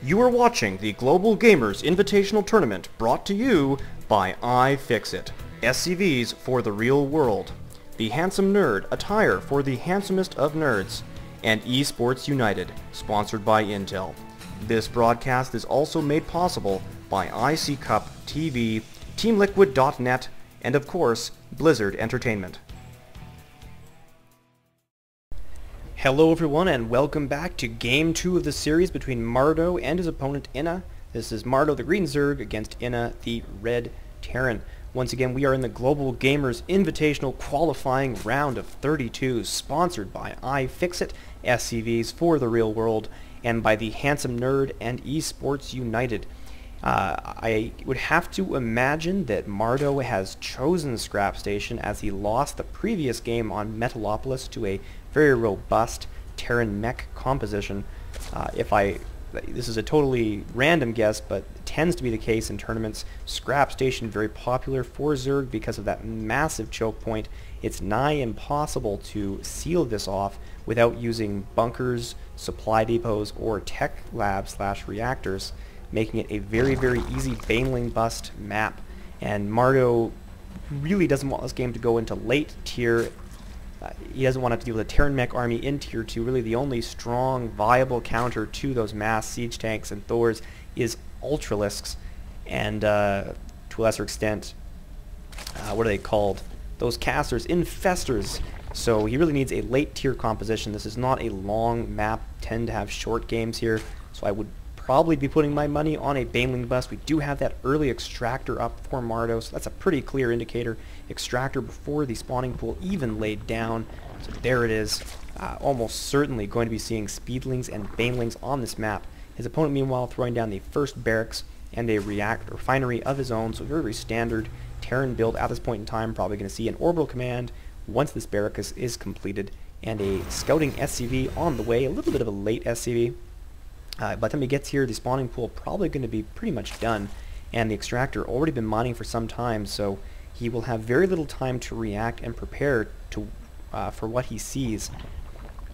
You are watching the Global Gamers Invitational Tournament brought to you by iFixit. SCVs for the real world. The Handsome Nerd attire for the handsomest of nerds. And Esports United, sponsored by Intel. This broadcast is also made possible by IC Cup TV, TeamLiquid.net, and of course, Blizzard Entertainment. Hello everyone and welcome back to Game 2 of the series between Mardow and his opponent Inuh. This is Mardow the Green Zerg against Inuh the Red Terran. Once again, we are in the Global Gamers Invitational qualifying round of 32, sponsored by iFixit, SCVs for the real world, and by the Handsome Nerd and Esports United. I would have to imagine that Mardow has chosen Scrap Station as he lost the previous game on Metalopolis to a very robust Terran mech composition. This is a totally random guess, but it tends to be the case in tournaments. Scrap Station very popular for Zerg because of that massive choke point. It's nigh impossible to seal this off without using bunkers, supply depots, or tech labs / reactors, making it a very, very easy Baneling bust map. And Mardow really doesn't want this game to go into late tier. He doesn't want to have to deal with a Terran mech army in tier 2. Really the only strong, viable counter to those mass siege tanks and Thors is Ultralisks, and to a lesser extent, what are they called? Those casters, Infestors. So he really needs a late tier composition. This is not a long map, tend to have short games here, so I would probably be putting my money on a Baneling bust. We do have that early extractor up for Mardow, so that's a pretty clear indicator. Extractor before the spawning pool even laid down, so there it is. Almost certainly going to be seeing Speedlings and Banelings on this map. His opponent meanwhile throwing down the first barracks and a refinery of his own, so very, very standard Terran build at this point in time. Probably going to see an orbital command once this barracks is completed, and a scouting SCV on the way, a little bit of a late SCV. By the time he gets here, the spawning pool probably going to be pretty much done, and the extractor already been mining for some time, so he will have very little time to react and prepare to for what he sees.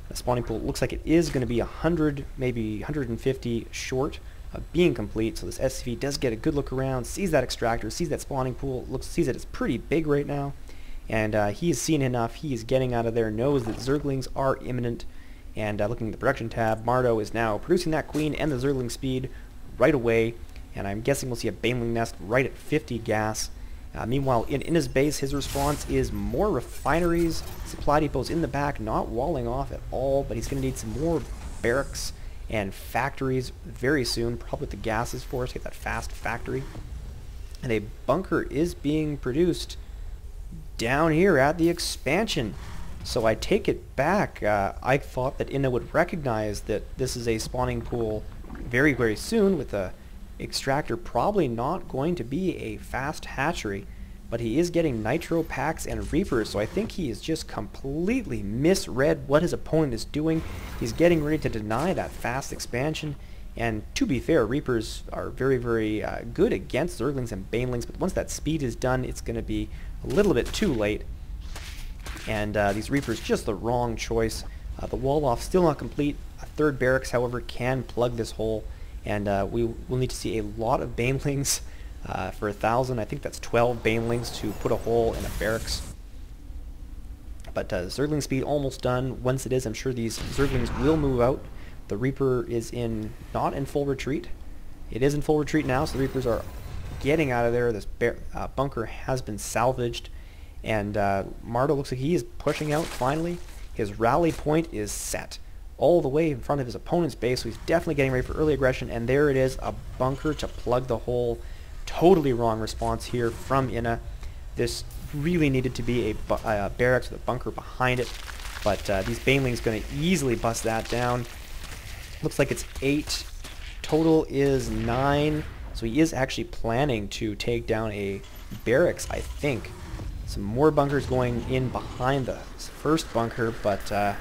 The spawning pool looks like it is going to be 100, maybe 150 short of being complete, so this SCV does get a good look around, sees that extractor, sees that spawning pool, sees that it's pretty big right now, and he has seen enough. He is getting out of there, knows that Zerglings are imminent. And looking at the production tab, Mardow is now producing that queen and the Zergling speed right away, and I'm guessing we'll see a Baneling nest right at 50 gas. Meanwhile, in his base, his response is more refineries, supply depots in the back, not walling off at all, but he's going to need some more barracks and factories very soon, probably with the gases for us to get that fast factory. And a bunker is being produced down here at the expansion. So I take it back. I thought that Inuh would recognize that this is a spawning pool very, very soon, with the extractor probably not going to be a fast hatchery, but he is getting nitro packs and reapers, so I think he has just completely misread what his opponent is doing. He's getting ready to deny that fast expansion, and to be fair, reapers are very, very good against Zerglings and Banelings, but once that speed is done, it's going to be a little bit too late. And these Reapers, just the wrong choice. The wall off still not complete. A third barracks, however, can plug this hole, and we will need to see a lot of Banelings for 1,000. I think that's 12 Banelings to put a hole in a barracks. But Zergling speed almost done. Once it is, I'm sure these Zerglings will move out. The Reaper is not in full retreat. It is in full retreat now, so the Reapers are getting out of there. This bunker has been salvaged. And Mardow looks like he is pushing out finally. His rally point is set all the way in front of his opponent's base, so he's definitely getting ready for early aggression. And there it is, a bunker to plug the hole. Totally wrong response here from Inuh. This really needed to be a barracks with a bunker behind it, but these Banelings going to easily bust that down. Looks like it's 8. Total is 9. So he is actually planning to take down a barracks, I think. Some more bunkers going in behind the first bunker, but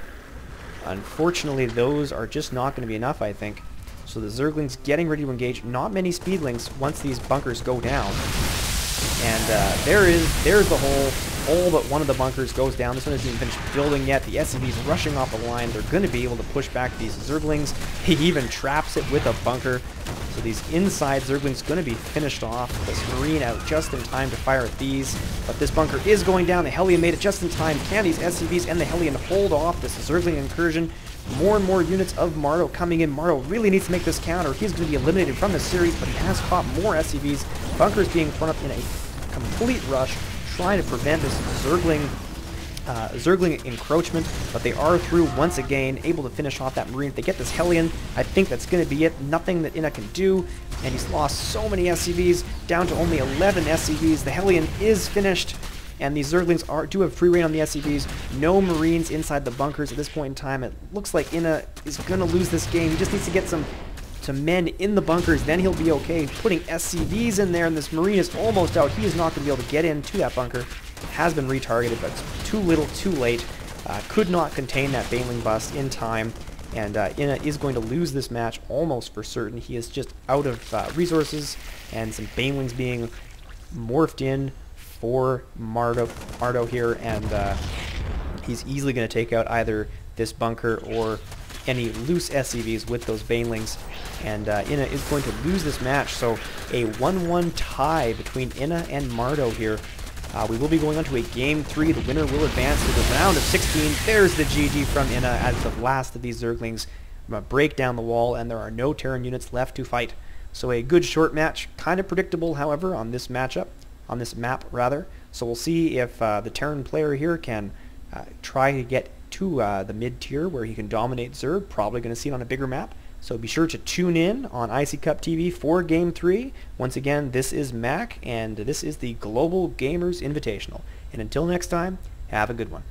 unfortunately those are just not going to be enough, I think. So the Zerglings getting ready to engage. Not many Speedlings once these bunkers go down. And there's the hole. all but one of the bunkers goes down. This one isn't even finished building yet. The SCV's rushing off the line. They're going to be able to push back these Zerglings. He even traps it with a bunker. So these inside Zerglings going to be finished off. This Marine out just in time to fire at these. But this bunker is going down. The Hellion made it just in time. Can these SCVs and the Hellion hold off this Zergling incursion? More and more units of Mardow coming in. Mardow really needs to make this count or he's going to be eliminated from this series, but he has caught more SCVs. Bunkers being thrown up in a complete rush, trying to prevent this Zergling encroachment, but they are through once again, able to finish off that Marine. If they get this Hellion, I think that's going to be it. Nothing that Inuh can do, and he's lost so many SCVs, down to only 11 SCVs. The Hellion is finished, and these Zerglings do have free reign on the SCVs. No Marines inside the bunkers at this point in time. It looks like Inuh is going to lose this game. He just needs to get some men in the bunkers, then he'll be okay. Putting SCVs in there, and this Marine is almost out. He is not going to be able to get into that bunker. Has been retargeted, but it's too little, too late. Could not contain that Baneling bust in time, and Inuh is going to lose this match almost for certain. He is just out of resources, and some Banelings being morphed in for Mardow here, and he's easily going to take out either this bunker or any loose SCVs with those Banelings, and Inuh is going to lose this match. So a 1-1 tie between Inuh and Mardow here. We will be going on to a Game 3. The winner will advance to the round of 16. There's the GG from Inuh as the last of these Zerglings break down the wall, and there are no Terran units left to fight. So a good short match, kind of predictable, however, on this matchup, on this map rather. So we'll see if the Terran player here can try to get to the mid-tier where he can dominate Zerg. Probably going to see it on a bigger map. So be sure to tune in on IC Cup TV for Game 3. Once again, this is Mac, and this is the Global Gamers Invitational. And until next time, have a good one.